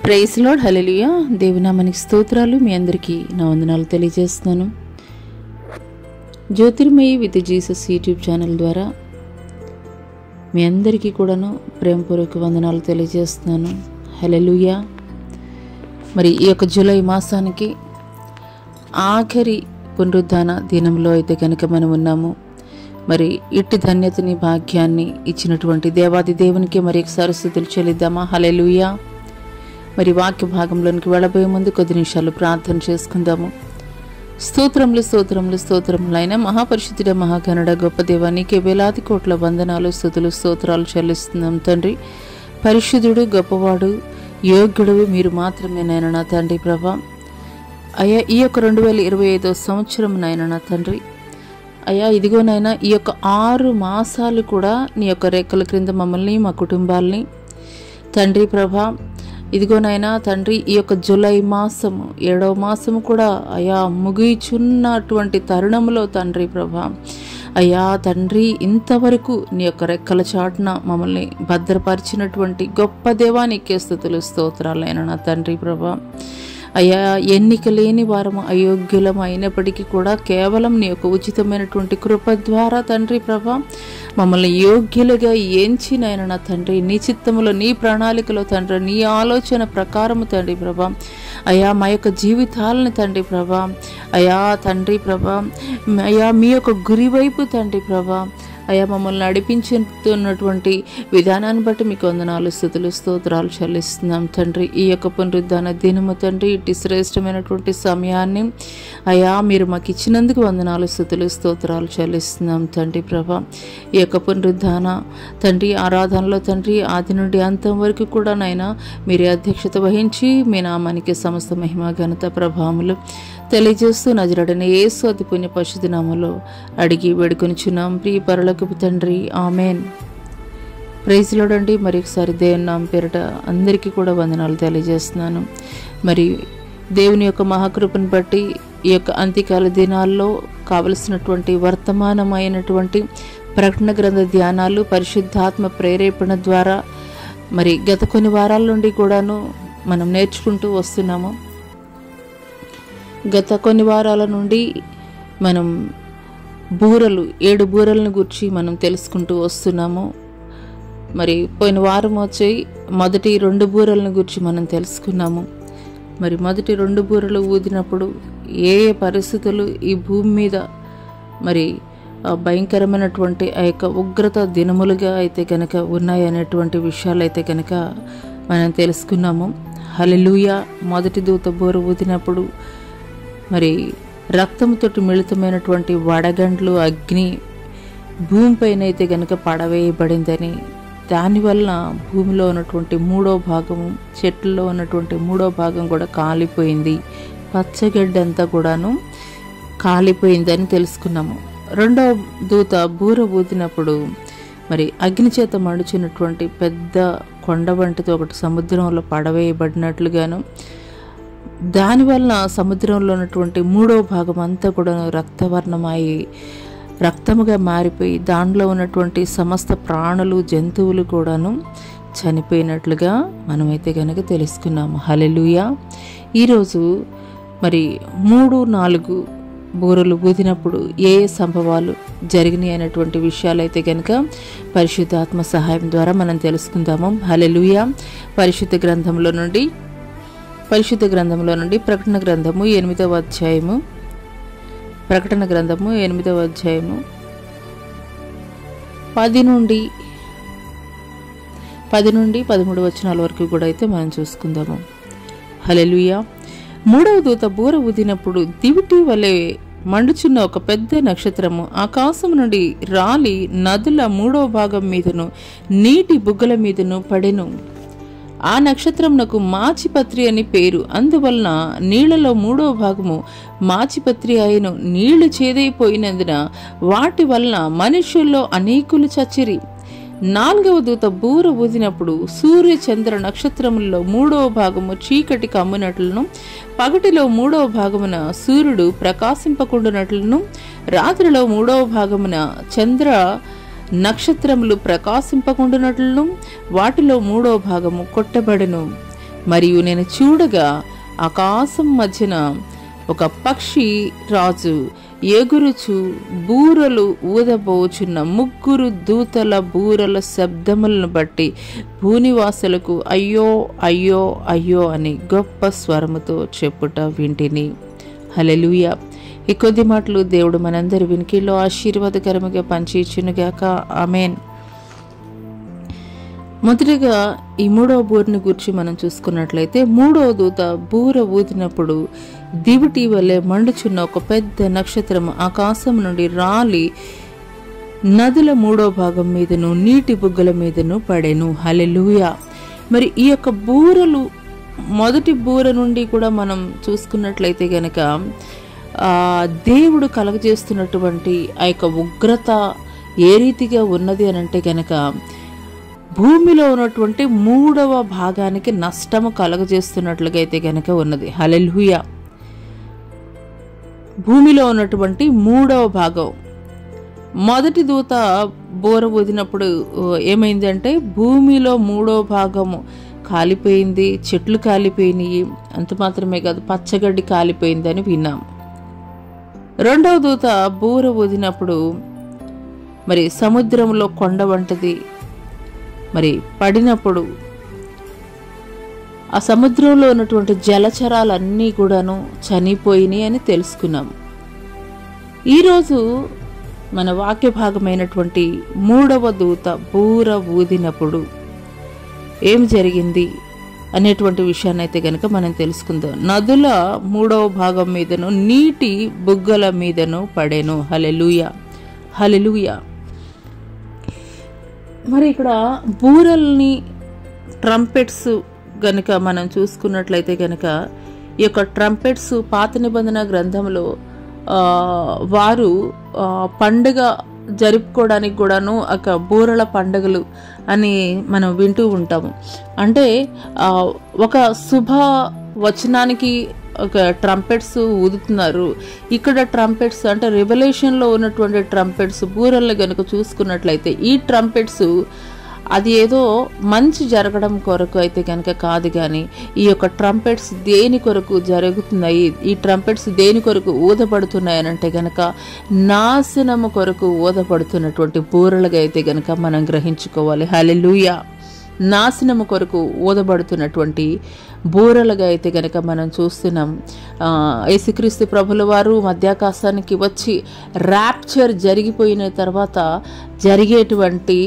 Praise lord, హల్లెలూయా. దేవునామానికి స్తోత్రాలు. మీ అందరికీ నా వందనాలు తెలియజేస్తున్నాను. Jyothirmayi with Jesus YouTube channel ద్వారా మీ అందరికీ కూడాను ప్రేమపూర్వక వందనాలు తెలియజేస్తున్నాను. హల్లెలూయా. మరి ఈ యొక్క జూలై మాసానికి ఆఖరి పునరుద్ధాన దినంలో అయితే కనుక మనం ఉన్నాము. మరి ఇట్టి ధన్యతని భాగ్యాన్ని ఇచ్చినటువంటి దేవాది దేవునికి మరి ఒకసారి స్తుతులు చెల్లిద్దామా? హల్లెలూయా. మరి వాక్య భాగంలోనికి వెళ్ళబోయే ముందు కొద్ది నిమిషాలు ప్రార్థన చేసుకుందాము. స్తోత్రములు స్తోత్రములు స్తోత్రములు అయిన మహాపరిశుద్ధుడ మహాగణుడ గొప్ప దేవా, నీకే వేలాది కోట్ల వందనాలు స్తుతులు స్తోత్రాలు చెల్లిస్తున్నాం తండ్రి. పరిశుద్ధుడు, గొప్పవాడు, యోగ్యుడు మీరు మాత్రమే నాయన నా తండ్రి. ప్రభా అయ్యా, ఈ యొక్క 2025 సంవత్సరం నాయన నా తండ్రి. అయ్యా ఇదిగోనైనా ఈ యొక్క 6 మాసాలు కూడా నీ యొక్క రెక్కల క్రింద మమ్మల్ని మా కుటుంబాల్ని తండ్రి ప్రభా ఇదిగోనైనా తండ్రి ఈ యొక్క జూలై మాసము 7వ మాసము కూడా అయ్యా ముగిచున్నటువంటి తరుణంలో తండ్రి ప్రభా అయ్యా తండ్రి ఇంతవరకు నీ యొక్క రెక్కల చాటున మమ్మల్ని భద్రపరిచినటువంటి గొప్ప దేవానికే స్తుతులు స్తోత్రాలైన నా తండ్రి ప్రభా అయ్యా ఎన్నిక లేని వారము అయోగ్యులం అయినప్పటికీ కూడా కేవలం నీ యొక్క ఉచితమైనటువంటి కృప ద్వారా తండ్రి ప్రభా మమ్మల్ని యోగ్యులుగా ఎంచినైనా నా తండ్రి నీ చిత్తములో నీ ప్రణాళికలో తండ్రి నీ ఆలోచన ప్రకారము తండ్రి ప్రభా అయ్యా మా యొక్క జీవితాలను తండ్రి ప్రభా అయ్యా తండ్రి ప్రభా అయ్యా మీ యొక్క గురి వైపు తండ్రి ప్రభా అయ్యా మమ్మల్ని నడిపించుతున్నటువంటి విధానాన్ని బట్టి మీకు వందనాలు స్తుతులు స్తోత్రాలు చెల్లిస్తున్నాం తండ్రి. ఈ యొక్క పునరుద్ధాన దినము తండ్రి ఇటు శ్రేష్టమైనటువంటి సమయాన్ని అయ్యా మీరు మాకు ఇచ్చినందుకు వందనాలు స్తుతులు స్తోత్రాలు చెల్లిస్తున్నాం తండ్రి ప్రభా. ఈ యొక్క పునరుద్ధాన తండ్రి ఆరాధనలో తండ్రి ఆది నుండి అంతం వరకు కూడా నైనా మీరే అధ్యక్షత వహించి మీ నామానికి సమస్త మహిమ ఘనత ప్రభావములు తెలియజేస్తూ నజరుడైన యేసు అతి పుణ్య పరిశుద్ధ నామములో అడిగి వేడుకొనిచున్నాం ప్రియ పరలోకపు తండ్రి, ఆమెన్. ప్రైజ్ లార్డ్ అండి. మరి ఒకసారి దేవుని నామం పేరిట అందరికీ కూడా వందనాలు తెలియజేస్తున్నాను. మరి దేవుని యొక్క మహాకృపను బట్టి ఈ యొక్క అంత్యకాల దినాల్లో కావలసినటువంటి వర్తమానమైనటువంటి ప్రకటన గ్రంథ ధ్యానాలు పరిశుద్ధాత్మ ప్రేరేపణ ద్వారా మరి గత కొన్ని వారాల నుండి కూడాను మనం నేర్చుకుంటూ వస్తున్నాము. గత కొన్ని వారాల నుండి మనం 7 బూరలను గురించి మనం తెలుసుకుంటూ వస్తున్నాము. మరి పోయిన వారం వచ్చి మొదటి 2 బూరలను గురించి మనం తెలుసుకున్నాము. మరి మొదటి 2 బూరలు ఊదినప్పుడు ఏ పరిస్థితులు ఈ భూమి మీద మరి భయంకరమైనటువంటి ఆ యొక్క ఉగ్రత దినములుగా అయితే కనుక ఉన్నాయనేటువంటి విషయాలు అయితే కనుక మనం తెలుసుకున్నాము. హల్లెలూయా. మొదటి దూత బూర ఊదినప్పుడు మరి రక్తంతోటి మిళితమైనటువంటి వడగండ్లు అగ్ని భూమిపైన అయితే కనుక పడవేయబడిందని, దానివల్ల భూమిలో ఉన్నటువంటి 3వ భాగము చెట్లలో ఉన్నటువంటి 3వ భాగం కూడా కాలిపోయింది, పచ్చగడ్డంతా కూడాను కాలిపోయిందని తెలుసుకున్నాము. 2వ దూత బూర ఊదినప్పుడు మరి అగ్ని చేత మండుచున్నటువంటి పెద్ద కొండ వంటితో ఒకటి సముద్రంలో పడవేయబడినట్లుగాను, దానివల్ల సముద్రంలో ఉన్నటువంటి 3వ భాగం అంతా కూడా రక్తవర్ణమై రక్తముగా మారిపోయి దానిలో ఉన్నటువంటి సమస్త ప్రాణులు జంతువులు కూడాను చనిపోయినట్లుగా మనమైతే కనుక తెలుసుకున్నాము. హల్లెలూయా. ఈరోజు మరి 3, 4 బూరలు ఊదినప్పుడు ఏ సంభవాలు జరిగినాయి అనేటువంటి విషయాలు అయితే కనుక పరిశుద్ధాత్మ సహాయం ద్వారా మనం తెలుసుకుందాము. హల్లెలూయా. పరిశుద్ధ గ్రంథంలో నుండి ప్రకటన గ్రంథము 8వ అధ్యాయము 10 నుండి 13 వచనాల వరకు కూడా అయితే మనం చూసుకుందాము. హల్లెలూయా. 3వ దూత బూర ఊదినప్పుడు దివిటి వలె మండుచున్న ఒక పెద్ద నక్షత్రము ఆకాశం నుండి రాలి నదుల 3వ భాగం మీదను నీటి బుగ్గల మీదను పడెను. ఆ నక్షత్రమునకు మాచిపత్రి అని పేరు. అందువలన నీళ్లలో 3వ భాగము మాచిపత్రి అయిన నీళ్లు చేదైపోయినందున వాటి వలన మనుష్యుల్లో అనేకులు చచ్చిరి. 4వ దూత బూర ఊదినప్పుడు సూర్య చంద్ర నక్షత్రములలో 3వ భాగము చీకటి కమ్మునట్లును, పగటిలో 3వ భాగమున సూర్యుడు ప్రకాశింపకుండునట్లును, రాత్రిలో 3వ భాగమున చంద్ర నక్షత్రములు ప్రకాశింపకుండునట్లును వాటిలో 3వ భాగము కొట్టబడెను. మరియు నేను చూడగా ఆకాశం మధ్యన ఒక పక్షి రాజు ఎగురుచు బూరలు ఊదబోచున్న 3 దూతల బూరల శబ్దములను బట్టి భూనివాసులకు అయ్యో అయ్యో అయ్యో అని గొప్ప స్వరముతో చెప్పుట వింటిని. హల్లెలూయా. ఈ కొద్ది మాటలు దేవుడు మనందరి వినికిల్లో ఆశీర్వాదకరముగా పంచిచ్చునుగాక. ఆమేన్. మొదటిగా ఈ 3వ బూరని గురించి మనం చూసుకున్నట్లయితే, 3వ దూత బూర ఊదినప్పుడు దివిటి వలె మండుచున్న ఒక పెద్ద నక్షత్రం ఆకాశం నుండి రాలి నదుల 3వ భాగం మీదను నీటి బుగ్గల మీదను పడెను. హల్లెలూయా. మరి ఈ యొక్క బూరలు మొదటి బూర నుండి కూడా మనం చూసుకున్నట్లయితే గనక దేవుడు కలగజేస్తున్నటువంటి ఆ యొక్క ఉగ్రత ఏ రీతిగా ఉన్నది అని అంటే గనక, భూమిలో ఉన్నటువంటి 3వ భాగానికి నష్టము కలగజేస్తున్నట్లుగా అయితే గనక ఉన్నది. హల్లెలూయా. భూమిలో ఉన్నటువంటి 3వ భాగం, మొదటి దూత బోర ఊదినప్పుడు ఏమైంది అంటే భూమిలో 3వ భాగము కాలిపోయింది, చెట్లు కాలిపోయినాయి, అంత మాత్రమే కాదు పచ్చగడ్డి కాలిపోయిందని విన్నాం. 2వ దూత బూర ఊదినప్పుడు మరి సముద్రంలో కొండ వంటిది మరి పడినప్పుడు ఆ సముద్రంలో ఉన్నటువంటి జలచరాలన్నీ కూడాను చనిపోయినాయి అని తెలుసుకున్నాం. ఈరోజు మన వాక్య భాగమైనటువంటి 3వ దూత బూర ఊదినప్పుడు ఏం జరిగింది అనేటువంటి విషయాన్ని అయితే గనక మనం తెలుసుకుందాం. నదుల 3వ భాగం మీదను నీటి బుగ్గల మీదను పడెను. హల్లెలూయా. హల్లెలూయా. మరి ఇక్కడ బూరల్ని ట్రంపెట్స్ గనుక మనం చూసుకున్నట్లయితే గనక, ఈ యొక్క ట్రంపెట్స్ పాత నిబంధన గ్రంథంలో వారు పండుగ జరుపుకోవడానికి కూడాను ఒక బూరల పండుగలు అని మనం వింటూ ఉంటాము. అంటే ఒక శుభ వచనానికి ఒక ట్రంపెట్స్ ఊదుతున్నారు. ఇక్కడ ట్రంపెట్స్ అంటే రెవల్యూషన్లో ఉన్నటువంటి ట్రంపెట్స్ బూరల్ని కనుక చూసుకున్నట్లయితే, ఈ ట్రంపెట్స్ అది ఏదో మంచి జరగడం కొరకు అయితే కనుక కాదు, కానీ ఈ యొక్క ట్రంపెట్స్ దేని కొరకు జరుగుతున్నాయి, ఈ ట్రంపెట్స్ దేని కొరకు ఊదపడుతున్నాయి అని అంటే కనుక నాశనము కొరకు ఊదపడుతున్నటువంటి బూరలుగా అయితే కనుక మనం గ్రహించుకోవాలి. హల్లెలూయా. నాశనము కొరకు ఊదబడుతున్నటువంటి బూరలుగా అయితే గనక మనం చూస్తున్నాం. యేసుక్రీస్తు ప్రభుల వారు మధ్యాకాశానికి వచ్చి ర్యాప్చర్ జరిగిపోయిన తర్వాత జరిగేటువంటి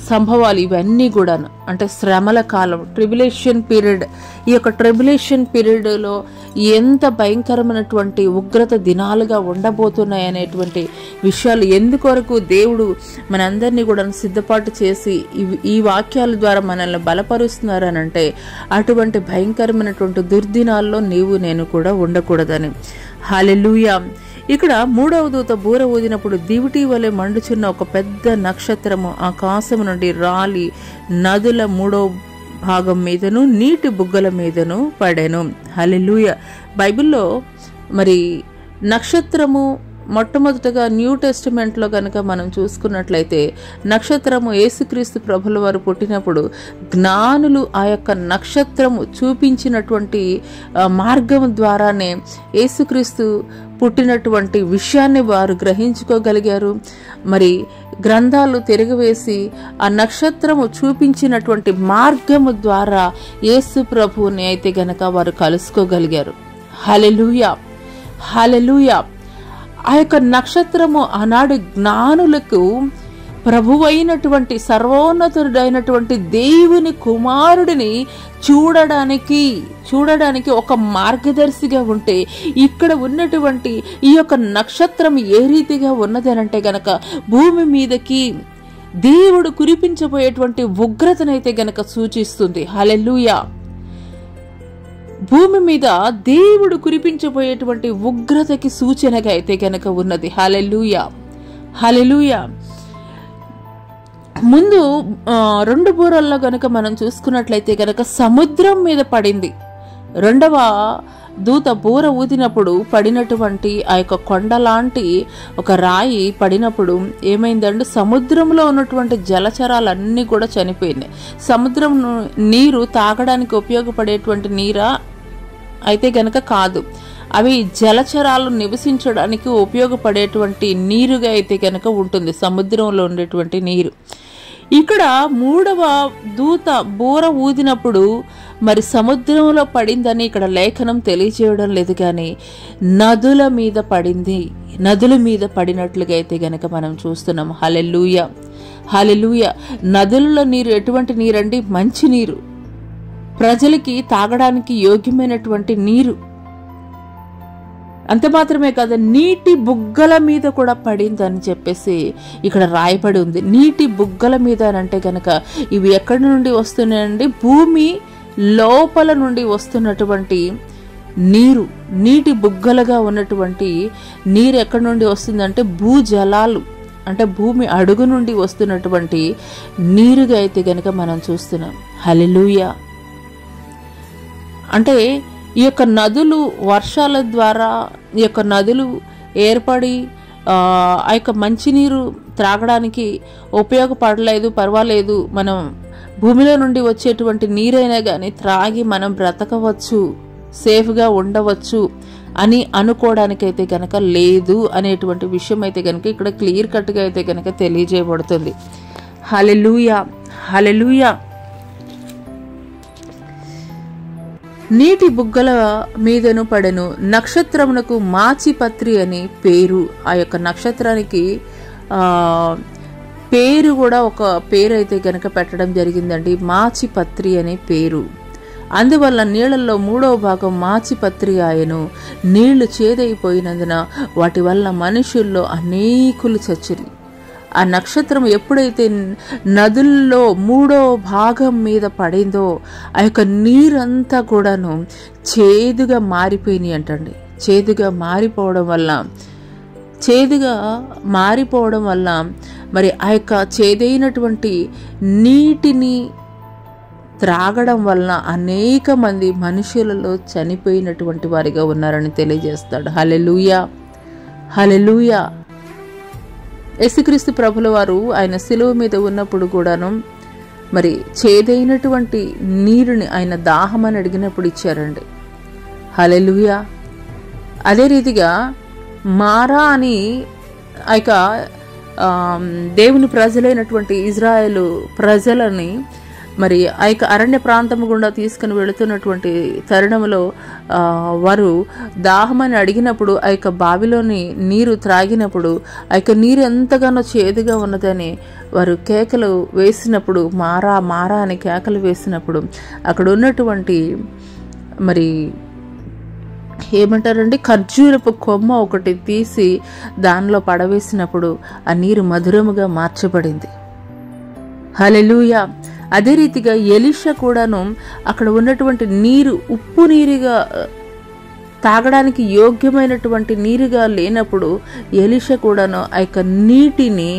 సంభవాలు ఇవన్నీ కూడా అంటే శ్రమల కాలం, ట్రిబులేషన్ పీరియడ్. ఈ యొక్క ట్రిబులేషన్ పీరియడ్లో ఎంత భయంకరమైనటువంటి ఉగ్రత దినాలుగా ఉండబోతున్నాయి అనేటువంటి విషయాలు ఎందుకొరకు దేవుడు మనందరినీ కూడా సిద్ధపాటు చేసి ఈ వాక్యాల ద్వారా మనల్ని బలపరుస్తున్నారు అని అంటే, అటువంటి భయంకరమైనటువంటి దుర్దినాల్లో నీవు నేను కూడా ఉండకూడదని. హల్లెలూయా. ఇక్కడ 3వ దూత బూర ఊదినప్పుడు దివిటి వలె మండుచున్న ఒక పెద్ద నక్షత్రము ఆకాశము నుండి రాలి నదుల 3వ భాగం మీదను నీటి బుగ్గల మీదను పడెను. హల్లెలూయా. బైబిల్లో మరి నక్షత్రము మొట్టమొదటగా న్యూ టెస్టిమెంట్లో కనుక మనం చూసుకున్నట్లయితే, నక్షత్రము యేసుక్రీస్తు ప్రభుల వారు పుట్టినప్పుడు జ్ఞానులు ఆ యొక్క నక్షత్రము చూపించినటువంటి మార్గం ద్వారానే యేసుక్రీస్తు పుట్టినటువంటి విషయాన్ని వారు గ్రహించుకోగలిగారు. మరి గ్రంథాలు తిరగవేసి ఆ నక్షత్రము చూపించినటువంటి మార్గము ద్వారా యేసు ప్రభువుని అయితే గనక వారు కలుసుకోగలిగారు. హల్లెలూయా. హల్లెలూయా. ఆ యొక్క నక్షత్రము ఆనాడు జ్ఞానులకు ప్రభువైనటువంటి సర్వోన్నతుడైనటువంటి దేవుని కుమారుడిని చూడడానికి ఒక మార్గదర్శిగా ఉంటే, ఇక్కడ ఉన్నటువంటి ఈ యొక్క నక్షత్రం ఏ రీతిగా ఉన్నది అనంటే గనక భూమి మీదకి దేవుడు కురిపించబోయేటువంటి ఉగ్రతనైతే గనక సూచిస్తుంది. హల్లెలూయా. భూమి మీద దేవుడు కురిపించబోయేటువంటి ఉగ్రతకి సూచనగా అయితే గనక ఉన్నది. హల్లెలూయా. హల్లెలూయా. ముందు 2 బూరల్లో గనక మనం చూసుకున్నట్లయితే గనక సముద్రం మీద పడింది. రెండవ దూత బూర ఊదినప్పుడు పడినటువంటి ఆ యొక్క కొండలాంటి ఒక రాయి పడినప్పుడు ఏమైందంటే సముద్రంలో ఉన్నటువంటి జలచరాలన్నీ కూడా చనిపోయినాయి. సముద్రం నీరు తాగడానికి ఉపయోగపడేటువంటి నీరా అయితే గనక కాదు, అవి జలచరాలు నివసించడానికి ఉపయోగపడేటువంటి నీరుగా అయితే కనుక ఉంటుంది, సముద్రంలో ఉండేటువంటి నీరు. ఇక్కడ 3వ దూత బూర ఊదినప్పుడు మరి సముద్రంలో పడిందని ఇక్కడ లేఖనం తెలియజేయడం లేదు, కానీ నదుల మీద పడింది, నదుల మీద పడినట్లుగా అయితే గనక మనం చూస్తున్నాం. హల్లెలూయా, హల్లెలూయా. నదులలో నీరు ఎటువంటి నీరండి? మంచి నీరు, ప్రజలకి తాగడానికి యోగ్యమైనటువంటి నీరు. అంత మాత్రమే కాదు, నీటి బుగ్గల మీద కూడా పడిందని చెప్పేసి ఇక్కడ రాయబడి ఉంది. నీటి బుగ్గల మీద అంటే కనుక ఇవి ఎక్కడి నుండి వస్తున్నాయండి? భూమి లోపల నుండి వస్తున్నటువంటి నీరు, నీటి బుగ్గలుగా ఉన్నటువంటి నీరు ఎక్కడి నుండి వస్తుందంటే భూజలాలు, అంటే భూమి అడుగు నుండి వస్తున్నటువంటి నీరుగా అయితే గనక మనం చూస్తున్నాం. హల్లెలూయా. అంటే ఈ యొక్క నదులు వర్షాల ద్వారా ఈ యొక్క నదులు ఏర్పడి ఆ యొక్క మంచినీరు త్రాగడానికి ఉపయోగపడలేదు, పర్వాలేదు, మనం భూమిలో నుండి వచ్చేటువంటి నీరైనా కానీ త్రాగి మనం బ్రతకవచ్చు, సేఫ్గా ఉండవచ్చు అని అనుకోవడానికైతే గనక లేదు అనేటువంటి విషయం అయితే కనుక ఇక్కడ క్లియర్ కట్గా అయితే కనుక తెలియజేయబడుతుంది. హల్లెలూయా, హల్లెలూయా. నీటి బుగ్గల మీదను పడెను, నక్షత్రమునకు మాచిపత్రి అని పేరు. ఆ యొక్క నక్షత్రానికి పేరు కూడా ఒక పేరు అయితే కనుక పెట్టడం జరిగిందండి, మాచిపత్రి అనే పేరు. అందువల్ల నీళ్లలో 3వ భాగం మాచిపత్రి ఆయను. నీళ్లు చేదైపోయినందున వాటి వల్ల మనుషుల్లో అనేకులు చచ్చిరి. ఆ నక్షత్రం ఎప్పుడైతే నదుల్లో 3వ భాగం మీద పడిందో ఆ యొక్క నీరంతా కూడాను చేదుగా మారిపోయినాయి అంటండి. చేదుగా మారిపోవడం వల్ల మరి ఆ యొక్క చేదైనటువంటి నీటిని త్రాగడం వలన అనేక మంది మనుషులలో చనిపోయినటువంటి వారిగా ఉన్నారని తెలియజేస్తాడు. హల్లెలూయా, హల్లెలూయా. యేసుక్రీస్తు ప్రభుల వారు ఆయన శిలువ మీద ఉన్నప్పుడు కూడాను మరి చేదైనటువంటి నీరుని ఆయన దాహమని అడిగినప్పుడు ఇచ్చారండి. హల్లెలూయా. అదే రీతిగా మారా అని ఆ యొక్క దేవుని ప్రజలైనటువంటి ఇజ్రాయేలు ప్రజలని మరి ఆ యొక్క అరణ్య ప్రాంతము గుండా తీసుకుని వెళుతున్నటువంటి తరుణంలో వారు దాహమని అడిగినప్పుడు ఆ యొక్క బావిలోని నీరు త్రాగినప్పుడు ఆ యొక్క నీరు ఎంతగానో చేదుగా ఉన్నదని వారు కేకలు వేసినప్పుడు, మారా మారా అని కేకలు వేసినప్పుడు అక్కడ ఉన్నటువంటి మరి ఏమంటారండి, ఖర్జూరపు కొమ్మ ఒకటి తీసి దానిలో పడవేసినప్పుడు ఆ నీరు మధురముగా మార్చబడింది. హల్లెలూయా. అదే రీతిగా ఎలీషా కూడాను అక్కడ ఉన్నటువంటి నీరు ఉప్పు నీరుగా తాగడానికి యోగ్యమైనటువంటి నీరుగా లేనప్పుడు ఎలీషా కూడాను ఆ యొక్క నీటిని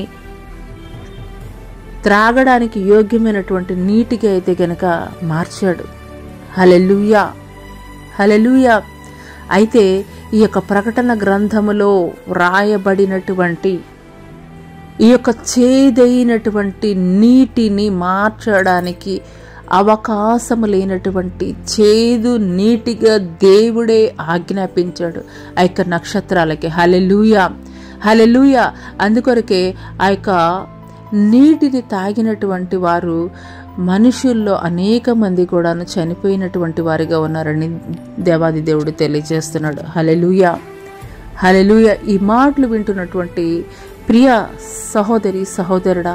త్రాగడానికి యోగ్యమైనటువంటి నీటిగా అయితే గనక మార్చాడు. హల్లెలూయా, హల్లెలూయా. అయితే ఈ యొక్క ప్రకటన గ్రంథములో వ్రాయబడినటువంటి ఈ యొక్క చేదైనటువంటి నీటిని మార్చడానికి అవకాశం లేనటువంటి చేదు నీటిగా దేవుడే ఆజ్ఞాపించాడు ఆ యొక్క నక్షత్రాలకి. హల్లెలూయా, హల్లెలూయా. అందుకొరకే ఆ యొక్క నీటిని తాగినటువంటి వారు మనుషుల్లో అనేక మంది కూడాను చనిపోయినటువంటి వారిగా ఉన్నారని దేవాది దేవుడు తెలియజేస్తున్నాడు. హల్లెలూయా, హల్లెలూయా. ఈ మాటలు వింటున్నటువంటి ప్రియ సహోదరి సహోదరుడా,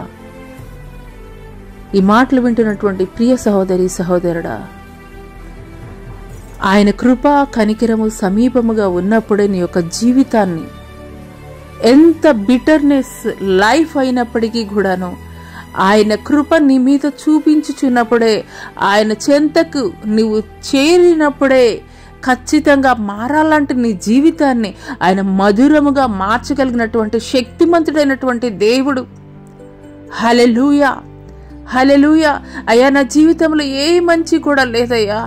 ఈ మాటలు వింటున్నటువంటి ప్రియ సహోదరి సహోదరుడా, ఆయన కృప కనికరము సమీపముగా ఉన్నప్పుడే నీ యొక్క జీవితాన్ని ఎంత బిటర్నెస్ లైఫ్ అయినప్పటికీ కూడాను ఆయన కృప నీ మీద చూపించుచున్నప్పుడే, ఆయన చెంతకు నీవు చేరినప్పుడే ఖచ్చితంగా మారాలంటే నీ జీవితాన్ని ఆయన మధురముగా మార్చగలిగినటువంటి శక్తిమంతుడైనటువంటి దేవుడు. హల్లెలూయా, హల్లెలూయా. అయ్యా నా జీవితంలో ఏ మంచి కూడా లేదయ్యా,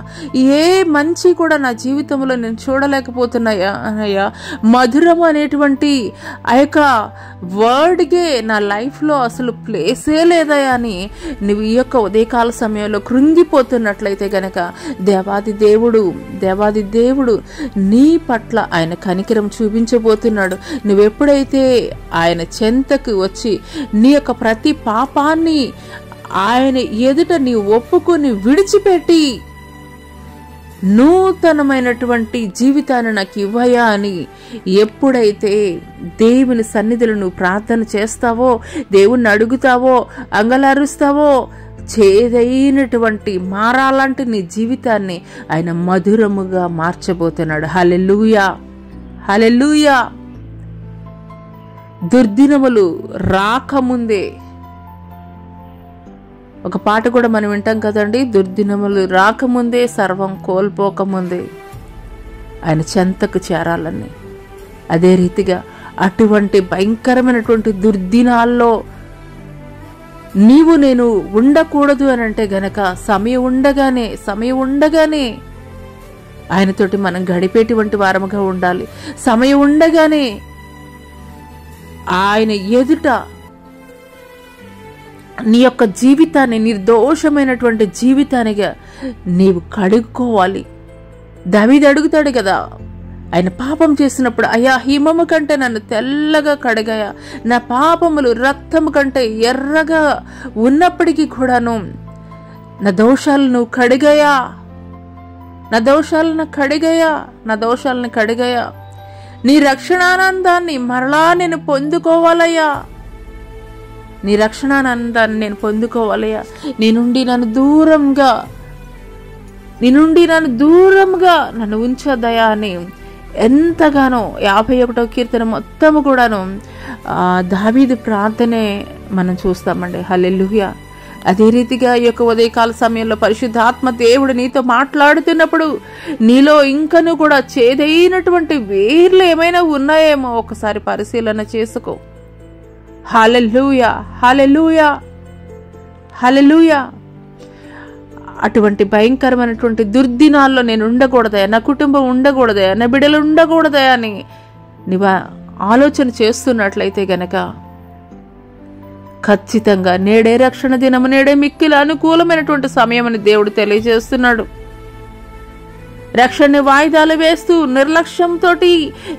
ఏ మంచి కూడా నా జీవితంలో నేను చూడలేకపోతున్నాయా అయ్యా. మధురం అనేటువంటి ఆ యొక్క వర్డ్కే నా లైఫ్లో అసలు ప్లేసే లేదయ్యా అని నువ్వు ఈ యొక్క ఉదయకాల సమయంలో కృంగిపోతున్నట్లయితే గనక దేవాది దేవుడు నీ పట్ల ఆయన కనికరం చూపించబోతున్నాడు. నువ్వెప్పుడైతే ఆయన చెంతకు వచ్చి నీ యొక్క ప్రతి పాపాన్ని ఆయన ఎదుట నీ ఒప్పుకొని విడిచిపెట్టి నూతనమైనటువంటి జీవితాన్ని నాకు ఇవ్వయా అని ఎప్పుడైతే దేవుని సన్నిధిలో నువ్వు ప్రార్థన చేస్తావో, దేవుణ్ణి అడుగుతావో, అంగలారుస్తావో, చేదైనటువంటి మారాలంటే నీ జీవితాన్ని ఆయన మధురముగా మార్చబోతున్నాడు. హల్లెలూయా, హల్లెలూయా. దుర్దినములు రాకముందే, ఒక పాట కూడా మనం వింటాం కదండి, దుర్దినములు రాకముందే సర్వం కోల్పోకముందే ఆయన చెంతకు చేరాలని. అదే రీతిగా అటువంటి భయంకరమైనటువంటి దుర్దినాల్లో నీవు నేను ఉండకూడదు అని అంటే గనక సమయం ఉండగానే ఆయనతోటి మనం గడిపేటువంటి వారముగా ఉండాలి. సమయం ఉండగానే ఆయన ఎదుట నీ యొక్క జీవితాన్ని నిర్దోషమైనటువంటి జీవితానిగా నీవు కడుక్కోవాలి. దావీదు అడుగుతాడు కదా, ఆయన పాపం చేసినప్పుడు, అయ్యా హిమము కంటే నన్ను తెల్లగా కడిగాయా, నా పాపములు రక్తము కంటే ఎర్రగా ఉన్నప్పటికీ కూడాను నా దోషాలను కడిగాయా, నా దోషాలను కడిగాయా. నీ రక్షణానందాన్ని మరలా నేను పొందుకోవాలయ్యా, నీ రక్షణానందాన్ని నేను పొందుకోవాలయ్యా. నీ నుండి నన్ను దూరంగా నన్ను ఉంచదయా అని ఎంతగానో 51వ కీర్తన మొత్తము కూడాను దావీదు ప్రార్థనే మనం చూస్తామండి. హల్లెలూయా. అదే రీతిగా ఈ యొక్క ఉదయకాల సమయంలో పరిశుద్ధాత్మ దేవుడు నీతో మాట్లాడుతున్నప్పుడు నీలో ఇంకను కూడా చేదైనటువంటి వేర్లు ఏమైనా ఉన్నాయేమో ఒకసారి పరిశీలన చేసుకో. హల్లెలూయా, హల్లెలూయా, హల్లెలూయా. అటువంటి భయంకరమైనటువంటి దుర్దినాల్లో నేను ఉండకూడదయా, నా కుటుంబం ఉండకూడదయా, నా బిడ్డలు ఉండకూడదయా అని నీవు ఆలోచన చేస్తున్నట్లయితే గనక ఖచ్చితంగా నేడే రక్షణ దినము, నేడే మిక్కిలి అనుకూలమైనటువంటి సమయం అని దేవుడు తెలియజేస్తున్నాడు. రక్షణని వాయిదాలు వేస్తూ నిర్లక్ష్యంతో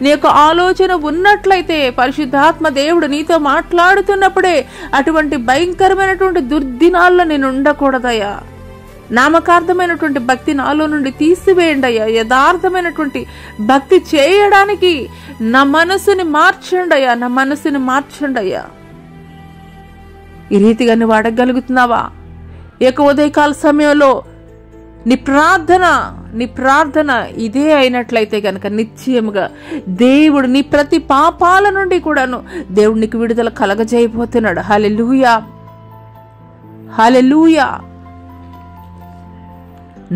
నీ యొక్క ఆలోచన ఉన్నట్లయితే పరిశుద్ధాత్మ దేవుడు నీతో మాట్లాడుతున్నప్పుడే అటువంటి భయంకరమైనటువంటి దుర్దినాల్లో నేను ఉండకూడదయ్యా, నామకార్థమైనటువంటి భక్తి నాలో నుండి తీసివేయండి అయ్యా, యథార్థమైనటువంటి భక్తి చేయడానికి నా మనసుని మార్చండి అయ్యా. ఈ రీతిగా నువ్వు అడగగలుగుతున్నావా? ఈ యొక్క ఉదయకాల సమయంలో నీ ప్రార్థన ఇదే అయినట్లయితే గనక నిశ్చయముగా దేవుడు నీ ప్రతి పాపాల నుండి కూడాను దేవుడు నీకు విడుదల కలగజేయబోతున్నాడు. హల్లెలూయా, హల్లెలూయా.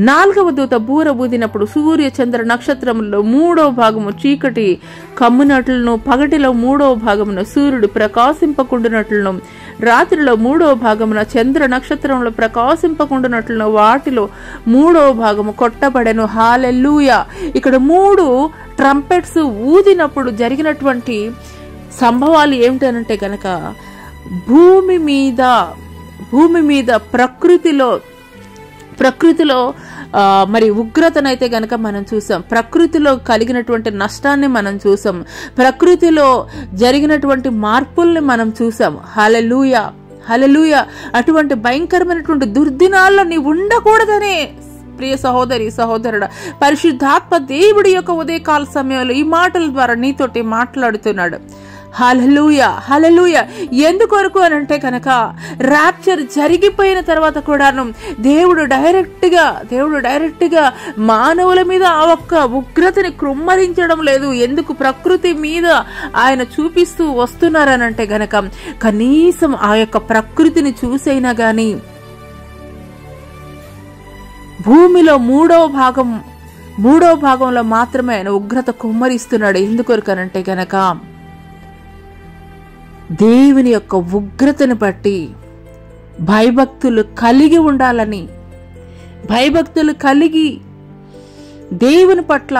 4వ దూత బూర ఊదినప్పుడు సూర్య చంద్ర నక్షత్రములలో 3వ భాగము చీకటి కమ్మునట్లను, పగటిలో 3వ భాగమున సూర్యుడు ప్రకాశింపకుండునట్లను, రాత్రిలో 3వ భాగమున చంద్ర నక్షత్రంలో ప్రకాశింపకుండునట్లను వాటిలో 3వ భాగము కొట్టబడెను. హల్లెలూయా. ఇక్కడ 3 ట్రంపెట్స్ ఊదినప్పుడు జరిగినటువంటి సంభవాలు ఏమిటనంటే గనక భూమి మీద ప్రకృతిలో మరి ఉగ్రతనైతే గనక మనం చూసాం, ప్రకృతిలో కలిగినటువంటి నష్టాన్ని మనం చూసాం, ప్రకృతిలో జరిగినటువంటి మార్పుల్ని మనం చూసాం. హల్లెలూయా, హల్లెలూయా. అటువంటి భయంకరమైనటువంటి దుర్దినాల్లో నీవు ఉండకూడదనే ప్రియ సహోదరి సహోదరుడా పరిశుద్ధాత్మ దేవుడి యొక్క ఉదయకాల సమయంలో ఈ మాటల ద్వారా నీతోటి మాట్లాడుతున్నాడు. హల్లెలూయా, హల్లెలూయా. ఎందుకొరకు అని అంటే కనుక ర్యాప్చర్ జరిగిపోయిన తర్వాత కూడాను దేవుడు డైరెక్ట్ గా మానవుల మీద ఆ ఒక్క ఉగ్రతని కృమ్మరించడం లేదు. ఎందుకు? ప్రకృతి మీద ఆయన చూపిస్తూ వస్తున్నారనంటే గనక కనీసం ఆ యొక్క ప్రకృతిని చూసైనా గాని భూమిలో 3వ భాగంలో మాత్రమే ఆయన ఉగ్రత కుమ్మరిస్తున్నాడు. ఎందుకొరకనంటే గనక దేవుని యొక్క ఉగ్రతను బట్టి భయభక్తులు కలిగి ఉండాలని, భయభక్తులు కలిగి దేవుని పట్ల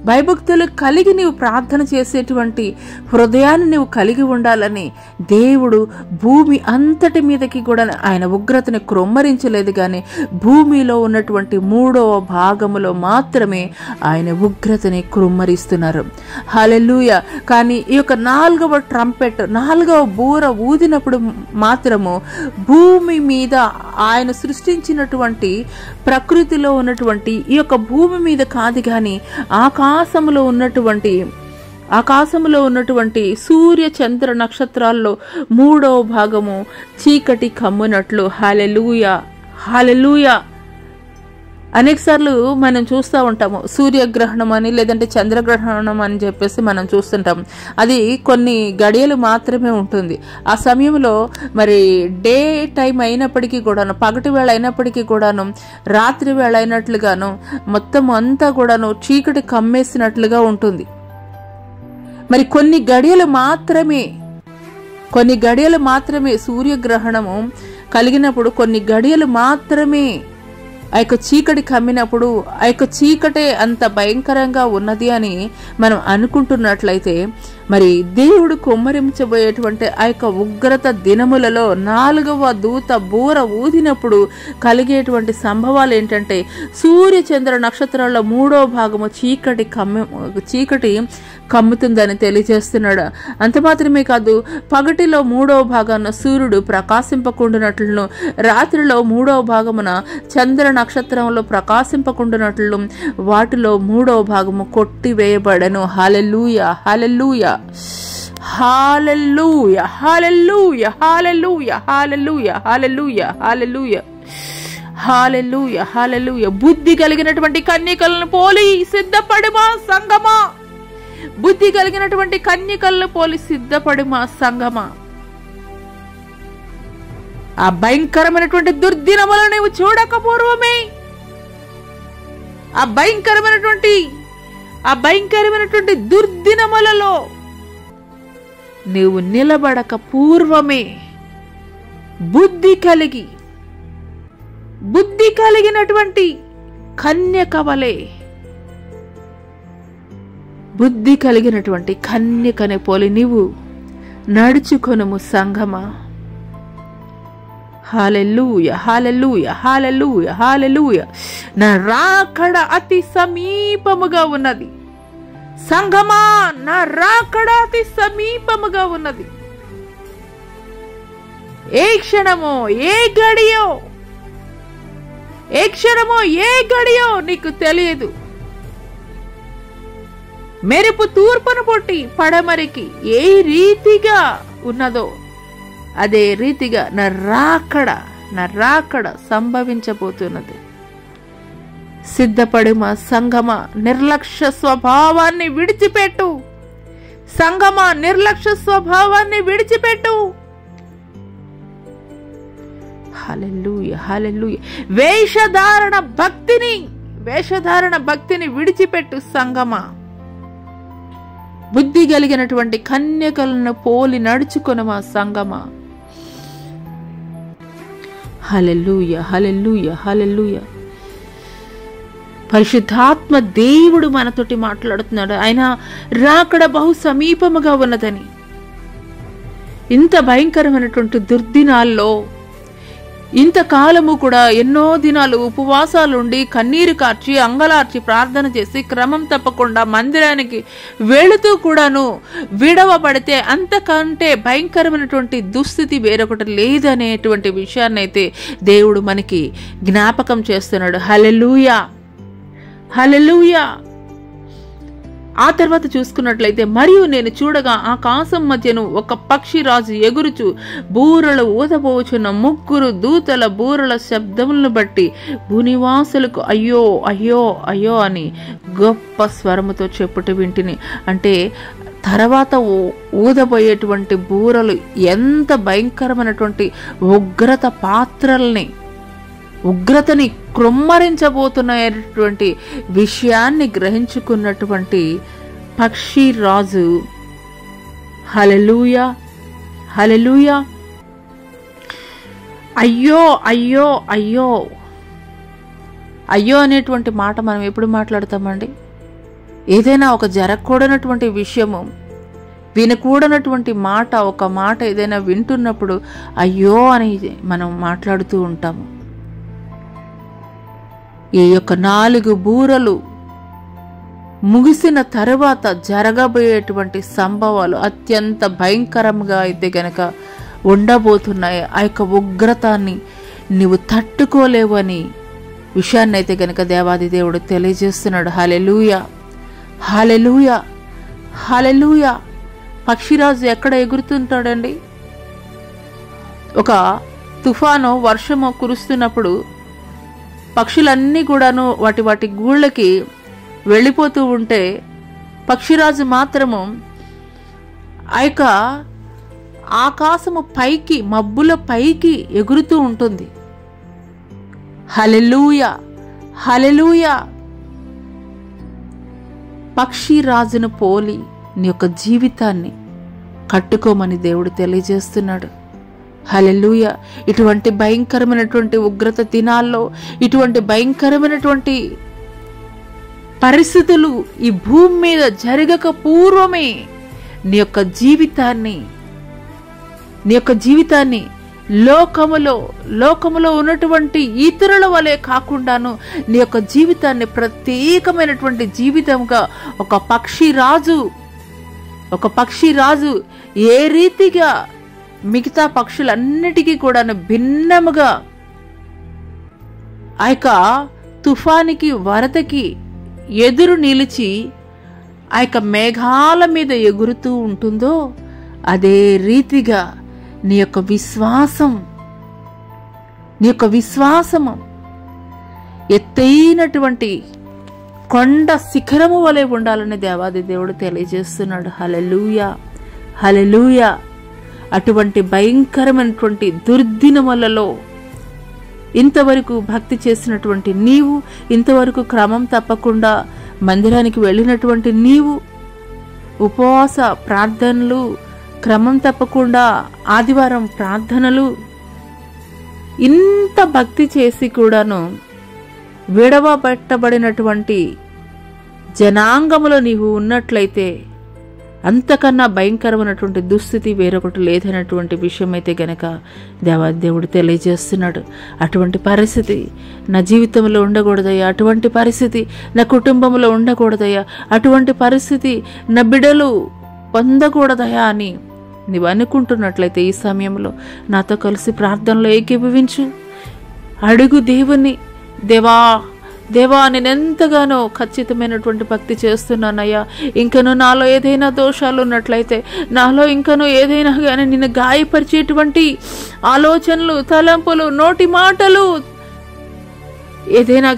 భయభక్తులు కలిగి నీవు ప్రార్థన చేసేటువంటి హృదయాన్ని నీవు కలిగి ఉండాలని దేవుడు భూమి అంతటి మీదకి కూడా ఆయన ఉగ్రతని క్రొమ్మరించలేదు, కానీ భూమిలో ఉన్నటువంటి 3వ భాగములో మాత్రమే ఆయన ఉగ్రతని క్రొమ్మరిస్తున్నారు. హల్లెలూయా. కానీ ఈ యొక్క 4వ ట్రంపెట్, 4వ బూర ఊదినప్పుడు మాత్రము భూమి మీద ఆయన సృష్టించినటువంటి ప్రకృతిలో ఉన్నటువంటి ఈ యొక్క భూమి మీద కాదు, కానీ ఆకాశములో ఉన్నటువంటి సూర్య చంద్ర నక్షత్రాల్లో 3వ భాగము చీకటి కమ్మునట్లు. హల్లెలూయా, హల్లెలూయా. అనేకసార్లు మనం చూస్తూ ఉంటాము సూర్యగ్రహణం అని, లేదంటే చంద్రగ్రహణం అని చెప్పేసి మనం చూస్తుంటాం. అది కొన్ని గడియలు మాత్రమే ఉంటుంది. ఆ సమయంలో మరి డే టైం అయినప్పటికీ కూడాను, పగటి వేళ అయినప్పటికీ కూడాను, రాత్రి వేళ అయినట్లుగాను మొత్తం అంతా కూడాను చీకటి కమ్మేసినట్లుగా ఉంటుంది. మరి కొన్ని గడియలు మాత్రమే సూర్యగ్రహణము కలిగినప్పుడు, కొన్ని గడియలు మాత్రమే ఆ యొక్క చీకటి కమ్మినప్పుడు ఆ యొక్క చీకటే అంత భయంకరంగా ఉన్నది అని మనం అనుకుంటున్నట్లయితే, మరి దేవుడు కుమ్మరించబోయేటువంటి ఆ యొక్క ఉగ్రత దినములలో 4వ దూత బూర ఊదినప్పుడు కలిగేటువంటి సంభవాలు ఏంటంటే, సూర్య చంద్ర నక్షత్రాల్లో 3వ భాగము చీకటి కమ్ముతుందని తెలియజేస్తున్నాడు. అంత మాత్రమే కాదు, పగటిలో 3వ భాగాన సూర్యుడు ప్రకాశింపకుండునట్లును, రాత్రిలో 3వ భాగమున చంద్ర నక్షత్రంలో ప్రకాశింపకుండునట్లు వాటిలో 3వ భాగము కొట్టివేయబడను. హల్లెలూయా, హల్లెలూయా, హల్లెలూయా, హల్లెలూయా, హల్లెలూయా, హల్లెలూయా, హల్లెలూయా, హల్లెలూయా, హల్లెలూయా, హల్లెలూయా. బుద్ధి కలిగినటువంటి కన్యకలను పోలి సిద్ధపడుమా సంగమా, బుద్ధి కలిగినటువంటి కన్యకలను పోలి సిద్ధపడుమా సంగమా. ఆ భయంకరమైనటువంటి దుర్దినములను నీవు చూడక పూర్వమే, ఆ భయంకరమైనటువంటి దుర్దినములలో నీవు నిలబడక పూర్వమే బుద్ధి కలిగినటువంటి కన్యక వలె, బుద్ధి కలిగినటువంటి కన్యకనే పోలి నీవు నడుచుకొనుము సంగమా. హల్లెలూయా, హల్లెలూయా, హల్లెలూయా, హల్లెలూయా. నా రాకడ అతి సమీపముగా ఉన్నది సంగమా, నా రాకడ అతి సమీపముగా ఉన్నది. ఏ క్షణమో ఏ గడియో నీకు తెలియదు. మెరుపు తూర్పును పుట్టి పడమరికి ఏ రీతిగా ఉన్నదో అదే రీతిగా నా రాకడ సంభవించబోతున్నది. సిద్ధపడుమా సంగమా, నిర్లక్ష్య స్వభావాన్ని విడిచిపెట్టు సంగమా, నిర్లక్ష్య స్వభావాన్ని విడిచిపెట్టు. హల్లెలూయా, హల్లెలూయా. వేషధారణ భక్తిని విడిచిపెట్టు సంగమా. బుద్ధి కలిగినటువంటి కన్యకలను పోలి నడుచుకొనుమా సంగమా. హల్లెలూయా, హల్లెలూయా, హల్లెలూయా. పరిశుద్ధాత్మ దేవుడు మనతోటి మాట్లాడుతున్నాడు. ఆయన రాకడ బహు సమీపముగా ఉన్నదని. ఇంత భయంకరమైనటువంటి దుర్దినాల్లో ఇంతకాలము కూడా ఎన్నో దినాలు ఉపవాసాలుండి కన్నీరు కార్చి అంగలార్చి ప్రార్థన చేసి క్రమం తప్పకుండా మందిరానికి వెళుతూ కూడాను విడవబడితే అంతకంటే భయంకరమైనటువంటి దుస్థితి వేరొకటి లేదనేటువంటి విషయాన్ని అయితే దేవుడు మనకి జ్ఞాపకం చేస్తున్నాడు. హల్లెలూయా, హల్లెలూయా. ఆ తర్వాత చూసుకున్నట్లయితే, మరియు నేను చూడగా ఆకాశం మధ్యను ఒక పక్షి రాజు ఎగురుచు బూరలు ఊదబోచున్న 3 దూతల బూరల శబ్దములను బట్టి భూనివాసులకు అయ్యో అయ్యో అయ్యో అని గొప్ప స్వరముతో చెప్పుట వింటిని. అంటే తర్వాత ఊదబోయేటువంటి బూరలు ఎంత భయంకరమైనటువంటి ఉగ్రతని క్రొమ్మరించబోతున్నటువంటి విషయాన్ని గ్రహించుకున్నటువంటి పక్షి రాజు. హల్లెలూయా, హల్లెలూయా. అయ్యో అయ్యో అయ్యో అయ్యో అనేటువంటి మాట మనం ఎప్పుడు మాట్లాడతామండి? ఏదైనా ఒక జరగకూడనటువంటి విషయము, వినకూడనటువంటి మాట, ఒక మాట ఏదైనా వింటున్నప్పుడు అయ్యో అని మనం మాట్లాడుతూ ఉంటాము. ఈ యొక్క 4 బూరలు ముగిసిన తరువాత జరగబోయేటువంటి సంభవాలు అత్యంత భయంకరంగా అయితే గనక ఉండబోతున్నాయి. ఆ యొక్క ఉగ్రతాన్ని నీవు తట్టుకోలేవు అని విషయాన్ని అయితే గనక దేవాది దేవుడు తెలియజేస్తున్నాడు. హల్లెలూయా, హల్లెలూయా, హల్లెలూయా. పక్షిరాజు ఎక్కడ ఎగురుతుంటాడండి? ఒక తుఫాను, వర్షము కురుస్తున్నప్పుడు పక్షులన్నీ కూడాను వాటి గూళ్ళకి వెళ్ళిపోతూ ఉంటే పక్షిరాజు మాత్రము ఆ యొక్క ఆకాశము పైకి, మబ్బుల పైకి ఎగురుతూ ఉంటుంది. హల్లెలూయా, హల్లెలూయా. పక్షిరాజును పోలి నీ యొక్క జీవితాన్ని కట్టుకోమని దేవుడు తెలియజేస్తున్నాడు. హల్లెలూయా. ఇటువంటి భయంకరమైనటువంటి ఉగ్రత దినాల్లో, ఇటువంటి భయంకరమైనటువంటి పరిస్థితులు ఈ భూమి మీద జరగక పూర్వమే నీ యొక్క జీవితాన్ని లోకములో ఉన్నటువంటి ఇతరుల వలె కాకుండాను నీ యొక్క జీవితాన్ని ప్రత్యేకమైనటువంటి జీవితంగా ఒక పక్షిరాజు ఏ రీతిగా మిగతా పక్షులన్నిటికీ కూడా భిన్నముగా ఆ యొక్క తుఫానికి, వరదకి ఎదురు నిలిచి ఆ యొక్క మేఘాల మీద ఎగురుతూ ఉంటుందో అదే రీతిగా నీ యొక్క విశ్వాసము ఎత్తైనటువంటి కొండ శిఖరము వలె ఉండాలని దేవాది దేవుడు తెలియజేస్తున్నాడు. హల్లెలూయా, హల్లెలూయా. అటువంటి భయంకరమైనటువంటి దుర్దినములలో ఇంతవరకు భక్తి చేసినటువంటి నీవు, ఇంతవరకు క్రమం తప్పకుండా మందిరానికి వెళ్ళినటువంటి నీవు, ఉపవాస ప్రార్థనలు, క్రమం తప్పకుండా ఆదివారం ప్రార్థనలు, ఇంత భక్తి చేసి కూడాను విడవబెట్టబడినటువంటి జనాంగములో నీవు ఉన్నట్లయితే అంతకన్నా భయంకరమైనటువంటి దుస్థితి వేరొకటి లేదనేటువంటి విషయం అయితే గనక దేవుడు తెలియజేస్తున్నాడు. అటువంటి పరిస్థితి నా జీవితంలో ఉండకూడదయ్యా, అటువంటి పరిస్థితి నా కుటుంబంలో ఉండకూడదయ్యా, అటువంటి పరిస్థితి నా బిడ్డలు పొందకూడదయా అని నీవు అనుకుంటున్నట్లయితే ఈ సమయంలో నాతో కలిసి ప్రార్థనలో ఏకీభవించు. అడుగు దేవుని, దేవా నేనెంతగానో ఖచ్చితమైనటువంటి భక్తి చేస్తున్నానయ్యా, ఇంకను నాలో ఏదైనా దోషాలు ఉన్నట్లయితే, నాలో ఇంకను ఏదైనా కానీ నిన్ను గాయపరిచేటువంటి ఆలోచనలు, తలంపులు, నోటి మాటలు ఏదైనా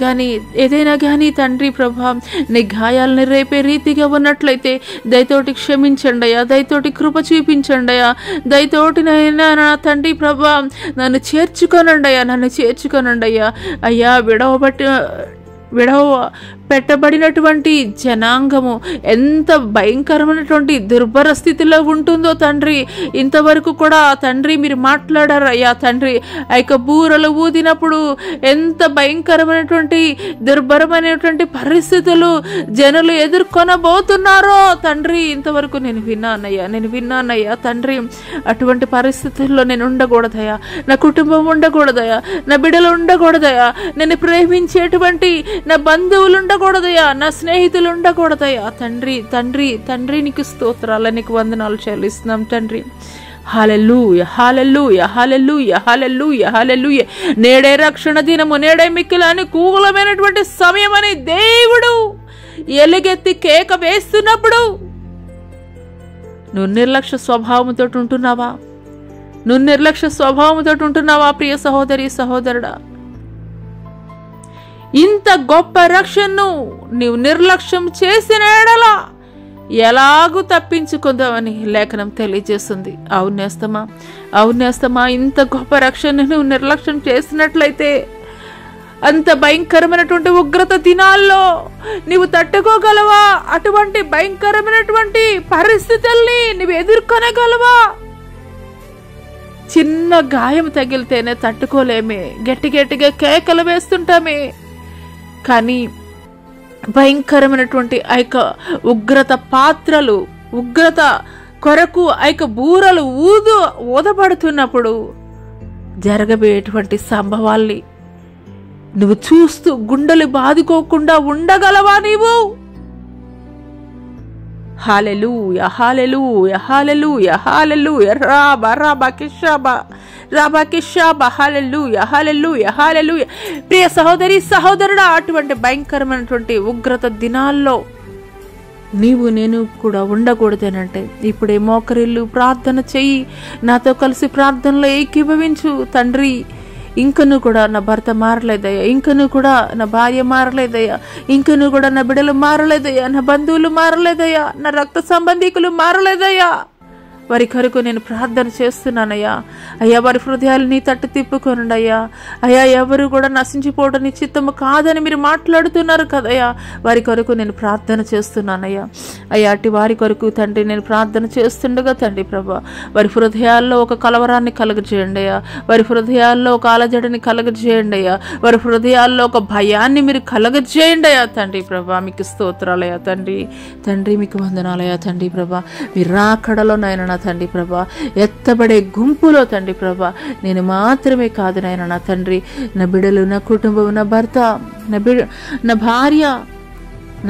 కానీ తండ్రి ప్రభా, నీ గాయాలని రేపే రీతిగా ఉన్నట్లయితే దయతోటి క్షమించండి అయ్యా, దయతోటి కృప చూపించండి అయ్యా, దయతోటి నా తండ్రి ప్రభా నన్ను చేర్చుకోనండి అయ్యా. అయ్యా విడవ పెట్టబడినటువంటి జనాంగము ఎంత భయంకరమైనటువంటి దుర్భర స్థితిలో ఉంటుందో తండ్రి, ఇంతవరకు కూడా తండ్రి మీరు మాట్లాడారు అయ్యా తండ్రి. ఆ యొక్క బూరలు ఊదినప్పుడు ఎంత భయంకరమైనటువంటి దుర్భరమైనటువంటి పరిస్థితులు జనులు ఎదుర్కొనబోతున్నారో తండ్రి, ఇంతవరకు నేను విన్నానయ్యా తండ్రి. అటువంటి పరిస్థితుల్లో నేను ఉండకూడదయా, నా కుటుంబం ఉండకూడదయా, నా బిడ్డలు ఉండకూడదయా, నేను ప్రేమించేటువంటి నా బంధువులు ఉండకూడదయా, నా స్నేహితులు ఉండకూడదయా తండ్రి. నీకు స్తోత్రాలు, నీకు వందనాలు చెల్లిస్తున్నాం తండ్రి. హల్లెలూయా, హల్లెలూయా, హల్లెలూయా, హల్లెలూయా, హల్లెలూయా. నేడే రక్షణ దినము, నేడే మిక్కిలి అనుకూలమైనటువంటి సమయం అని దేవుడు ఎలుగెత్తి కేక వేస్తున్నప్పుడు నువ్వు నిర్లక్ష్య స్వభావంతో ఉంటున్నావా? ప్రియ సహోదరి, సహోదరుడా, ఇంత గొప్ప రక్షణను నీవు నిర్లక్ష్యం చేసిన ఎడల ఎలాగూ తప్పించుకుందామని లేఖనం తెలియజేస్తుంది. అవునేస్తమా, ఇంత గొప్ప రక్షణను నువ్వు నిర్లక్ష్యం చేసినట్లయితే అంత భయంకరమైనటువంటి ఉగ్రత దినాల్లో నీవు తట్టుకోగలవా? అటువంటి భయంకరమైనటువంటి పరిస్థితుల్ని నువ్వు ఎదుర్కొనగలవా? చిన్న గాయం తగిలితేనే తట్టుకోలేమే, గట్టి గట్టిగా కేకలు వేస్తుంటామే. కానీ భయంకరమైనటువంటి ఆ యొక్క ఉగ్రత పాత్రలు, ఉగ్రత కొరకు ఆ యొక్క బూరలు ఊదబడుతున్నప్పుడు జరగబోయేటువంటి సంభవాల్ని నువ్వు చూస్తూ గుండెలు బాదుకోకుండా ఉండగలవా నీవు? హల్లెలూయా, హల్లెలూయా, హల్లెలూయా, హల్లెలూయా. రాబా రాబా కిషాబా రాబా కిషాబా. హల్లెలూయా, హల్లెలూయా, హల్లెలూయా. ప్రియ సహోదరి సహోదరుడా, అటువంటి భయంకరమైనటువంటి ఉగ్రత దినాల్లో నీవు నేను కూడా ఉండకూడదేనంటే ఇప్పుడే మోకరిల్లు ప్రార్థన చెయ్యి. నాతో కలిసి ప్రార్థనలో ఏకీభవించు. తండ్రి, ఇంకను కూడా నా భర్త మారలేదయ్యా, ఇంకను కూడా నా భార్య మారలేదయ్యా, ఇంకను కూడా నా బిడ్డలు మారలేదయ్యా, నా బంధువులు మారలేదయ్యా, నా రక్త సంబంధికులు మారలేదయ్యా, వారి కొరకు నేను ప్రార్థన చేస్తున్నానయ్యా. అయ్యా, వారి హృదయాలు నీ తట్టు తిప్పుకోనండి అయ్యా. అయ్యా, ఎవరు కూడా నశించిపోవడం నీ చిత్తము కాదని మీరు మాట్లాడుతున్నారు కదయ్యా. వారి కొరకు నేను ప్రార్థన చేస్తున్నానయ్యా. అయ్యా, అటు వారి కొరకు తండ్రి నేను ప్రార్థన చేస్తుండగా తండ్రి ప్రభా, వారి హృదయాల్లో ఒక కలవరాన్ని కలగజేయండి అయ్యా. వారి హృదయాల్లో ఒక అలజడిని కలగజేయండి అయ్యా. వారి హృదయాల్లో ఒక భయాన్ని మీరు కలగజేయండి అయ్యా. తండ్రి ప్రభా, మీకు స్తోత్రాలయ్యా. తండ్రి మీకు వందనాలయ్యా. తండ్రి ప్రభా, మీరు రాకడలో నాయన నా తండ్రి ప్రభా, ఎత్తబడే గుంపులో తండ్రి ప్రభా నేను మాత్రమే కాదు నాయన నా తండ్రి, నా బిడ్డలు, నా కుటుంబం, నా భర్త, నా భార్య,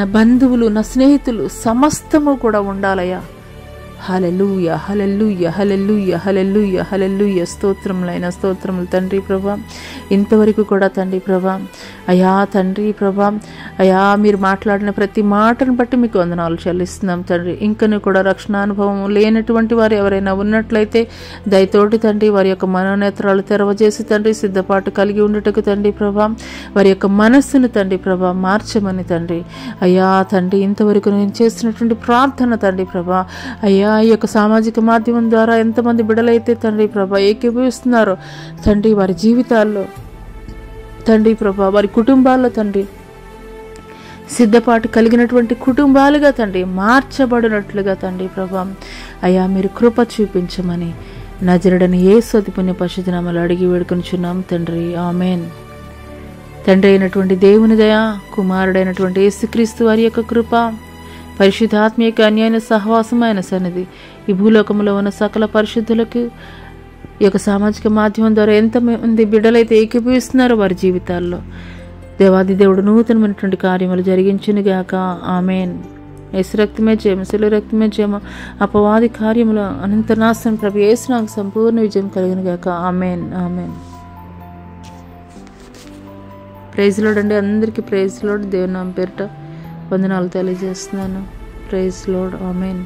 నా బంధువులు, నా స్నేహితులు సమస్తము కూడా ఉండాలయ్యా. హల్లెలూయా, హల్లెలూయా, హల్లెలూయా, హల్లెలూయా, హల్లెలూయా. స్తోత్రములైన స్తోత్రములు తండ్రి ప్రభా. ఇంతవరకు కూడా తండ్రి ప్రభా, అయా తండ్రి ప్రభా, అయా మీరు మాట్లాడిన ప్రతి మాటను బట్టి మీకు వందనాలు చెల్లిస్తున్నాం తండ్రి. ఇంకను కూడా రక్షణానుభవం లేనటువంటి వారు ఎవరైనా ఉన్నట్లయితే దయతోటి తండ్రి వారి యొక్క మనోనేత్రాలు తెరవజేసి తండ్రి సిద్ధపాటు కలిగి ఉండటకు తండ్రి ప్రభా, వారి యొక్క మనస్సును తండ్రి ప్రభా మార్చమని తండ్రి. అయ్యా తండ్రి, ఇంతవరకు నేను చేస్తున్నటువంటి ప్రార్థన తండ్రి ప్రభా, అయ్యా ఈ యొక్క సామాజిక మాధ్యమం ద్వారా ఎంతమంది బిడ్డలైతే తండ్రి ప్రభా ఏకీభవిస్తున్నారో తండ్రి, వారి జీవితాల్లో తండ్రి ప్రభా, వారి కుటుంబాల్లో తండ్రి సిద్ధపాటు కలిగినటువంటి కుటుంబాలుగా తండ్రి మార్చబడినట్లుగా తండ్రి ప్రభా, అయ్యా మీరు కృప చూపించమని నజరుడని యేసు అతి పుణ్య పరిశుద్ధ నామములో అడిగి వేడుకొనుచున్నాం తండ్రి, ఆమేన్. తండ్రి అయినటువంటి దేవుని దయ, కుమారుడైనటువంటి యేసుక్రీస్తు వారి యొక్క కృప, పరిశుద్ధాత్మీయ అన్యాయ సహవాసమైన సన్నిధి ఈ భూలోకంలో ఉన్న సకల పరిశుద్ధులకు ఈ యొక్క సామాజిక మాధ్యమం ద్వారా ఎంతమంది బిడ్డలైతే ఏకీభవిస్తున్నారో వారి జీవితాల్లో దేవాది దేవుడు నూతనమైనటువంటి కార్యములు జరిగించునుగాక, ఆమేన్. యేసు రక్తమే జయము, శిలువ రక్తమే జయము, అపవాది కార్యములు అనంత నాశనం ప్రభు యేసు నాకు సంపూర్ణ విజయం కలుగునుగాక, ఆమేన్, ఆమేన్. ప్రైజ్ లార్డ్ అండి, అందరికీ ప్రైజ్ లార్డ్. దేవుని నామం పేరిట వందనాలు తెలియజేస్తున్నాను. ప్రైజ్ లార్డ్, ఆమేన్.